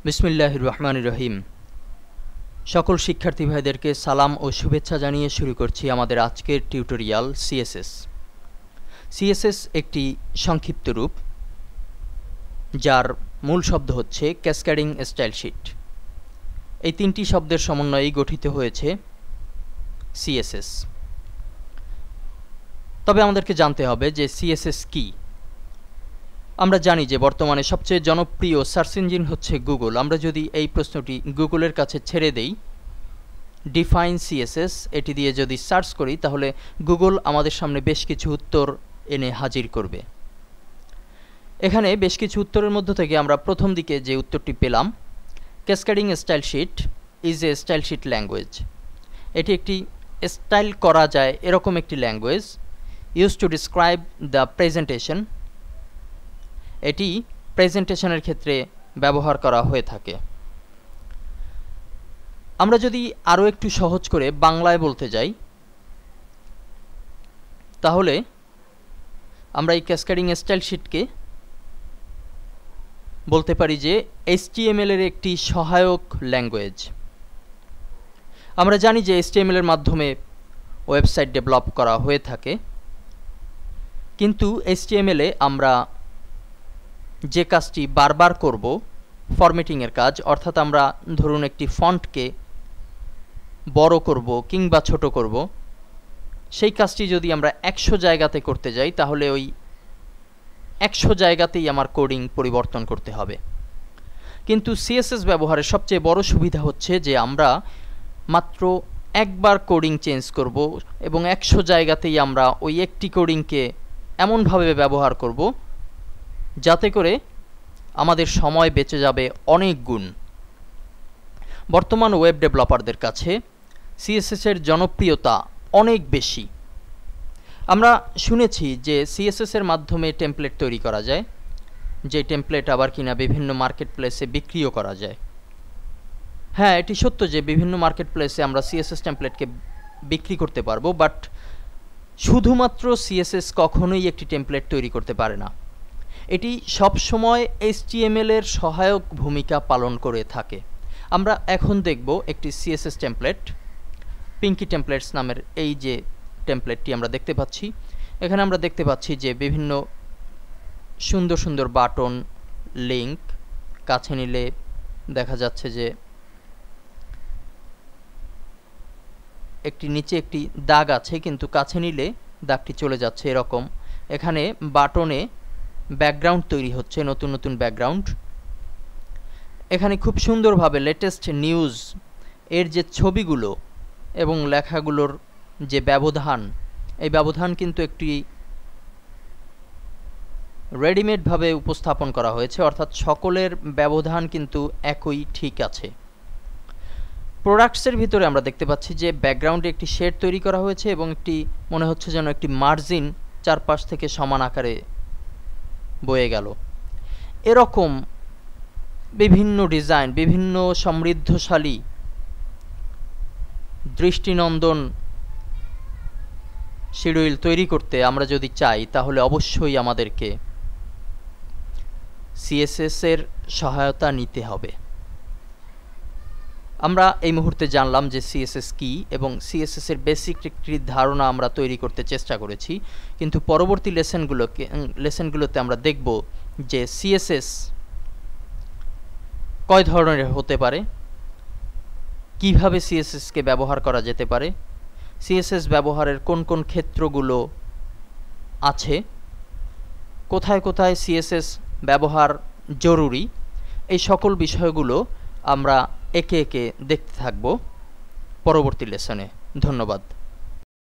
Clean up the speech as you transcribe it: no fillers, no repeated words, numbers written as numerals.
বিসমিল্লাহির রহমানির রহিম। সকল শিক্ষার্থী ভাইদেরকে সালাম ও শুভেচ্ছা জানিয়ে শুরু করছি আমাদের আজকের টিউটোরিয়াল সিএসএস। সিএসএস একটি সংক্ষিপ্ত রূপ, যার মূল শব্দ হচ্ছে ক্যাসকেডিং স্টাইল শীট। এই তিনটি শব্দের সমন্বয়েই গঠিত হয়েছে সিএসএস। তবে আমাদেরকে জানতে হবে যে সিএসএস কী। আমরা জানি যে বর্তমানে সবচেয়ে জনপ্রিয় সার্চ ইঞ্জিন হচ্ছে গুগল। আমরা যদি এই প্রশ্নটি গুগলের কাছে ছেড়ে দেই, ডিফাইন সিএসএস, এটি দিয়ে যদি সার্চ করি, তাহলে গুগল আমাদের সামনে বেশ কিছু উত্তর এনে হাজির করবে। এখানে বেশ কিছু উত্তরের মধ্য থেকে আমরা প্রথম দিকে যে উত্তরটি পেলাম, cascading style sheet is a style sheet language. এটি একটি স্টাইল করা যায় এরকম একটি language, use to describe the presentation. এটি প্রেজেন্টেশনের ক্ষেত্রে ব্যবহার করা হয়ে থাকে। আমরা যদি আরও একটু সহজ করে বাংলায় বলতে যাই, তাহলে আমরা এই ক্যাসকেডিং স্টাইল শীটকে বলতে পারি যে HTML এর একটি সহায়ক ল্যাঙ্গুয়েজ। আমরা জানি যে HTML এর মাধ্যমে ওয়েবসাইট ডেভেলপ করা হয়ে থাকে, কিন্তু HTML এ আমরা যে কাজটি বারবার করব, ফরম্যাটিংয়ের কাজ, অর্থাৎ আমরা ধরুন একটি ফন্টকে বড় করব কিংবা ছোট করব, সেই কাজটি যদি আমরা 100 জায়গাতে করতে যাই, তাহলে ওই 100 জায়গাতেই আমার কোডিং পরিবর্তন করতে হবে। কিন্তু সিএসএস ব্যবহারের সবচেয়ে বড় সুবিধা হচ্ছে যে আমরা মাত্র একবার কোডিং চেঞ্জ করব এবং 100 জায়গাতেই আমরা ওই একটি কোডিংকে এমনভাবে ব্যবহার করব যাতে করে আমাদের সময় বেঁচে যাবে অনেক গুণ। বর্তমান ওয়েব ডেভেলপারদের কাছে সিএসএসের জনপ্রিয়তা অনেক বেশি। আমরা শুনেছি যে সিএসএসের মাধ্যমে টেমপ্লেট তৈরি করা যায়, যে টেমপ্লেট আবার কিনা বিভিন্ন মার্কেট প্লেসে বিক্রিও করা যায়। হ্যাঁ, এটি সত্য যে বিভিন্ন মার্কেট প্লেসে আমরা সিএসএস টেমপ্লেটকে বিক্রি করতে পারবো, বাট শুধুমাত্র সিএসএস কখনোই একটি টেমপ্লেট তৈরি করতে পারে না। এটি সবসময় HTML এর সহায়ক ভূমিকা পালন করে থাকে। আমরা এখন দেখব একটি সিএসএস টেমপ্লেট, পিঙ্কি টেমপ্লেটস নামের এই যে টেমপ্লেটটি আমরা দেখতে পাচ্ছি। এখানে আমরা দেখতে পাচ্ছি যে বিভিন্ন সুন্দর সুন্দর বাটন, লিঙ্ক, কাছে নিলে দেখা যাচ্ছে যে একটি নিচে একটি দাগ আছে, কিন্তু কাছে নিলে দাগটি চলে যাচ্ছে এরকম। এখানে বাটনে ব্যাকগ্রাউন্ড তৈরি হচ্ছে, নতুন নতুন ব্যাকগ্রাউন্ড। এখানে খুব সুন্দরভাবে লেটেস্ট নিউজ এর যে ছবিগুলো এবং লেখাগুলোর যে ব্যবধান, এই ব্যবধান কিন্তু একটি রেডিমেডভাবে উপস্থাপন করা হয়েছে, অর্থাৎ সকলের ব্যবধান কিন্তু একই ঠিক আছে। প্রোডাক্টসের ভিতরে আমরা দেখতে পাচ্ছি যে ব্যাকগ্রাউন্ডে একটি শেড তৈরি করা হয়েছে এবং একটি মনে হচ্ছে যেন একটি মার্জিন চারপাশ থেকে সমান আকারে বয়ে গেল। এরকম বিভিন্ন ডিজাইন, বিভিন্ন সমৃদ্ধশালী, দৃষ্টিনন্দন শিডিউল তৈরি করতে আমরা যদি চাই, তাহলে অবশ্যই আমাদেরকে সিএসএস এর সহায়তা নিতে হবে। আমরা এই মুহূর্তে জানলাম যে সিএসএস কী এবং সিএসএস এর বেসিক একটি ধারণা আমরা তৈরি করতে চেষ্টা করেছি, কিন্তু পরবর্তী লেসনগুলোতে আমরা দেখব যে সিএসএস কয় ধরনের হতে পারে, কিভাবে সিএসএসকে ব্যবহার করা যেতে পারে, সিএসএস ব্যবহারের কোন কোন ক্ষেত্রগুলো আছে, কোথায় কোথায় সিএসএস ব্যবহার জরুরি, এই সকল বিষয়গুলো আমরা একে একে দেখতে থাকব পরবর্তী লেসনে। ধন্যবাদ।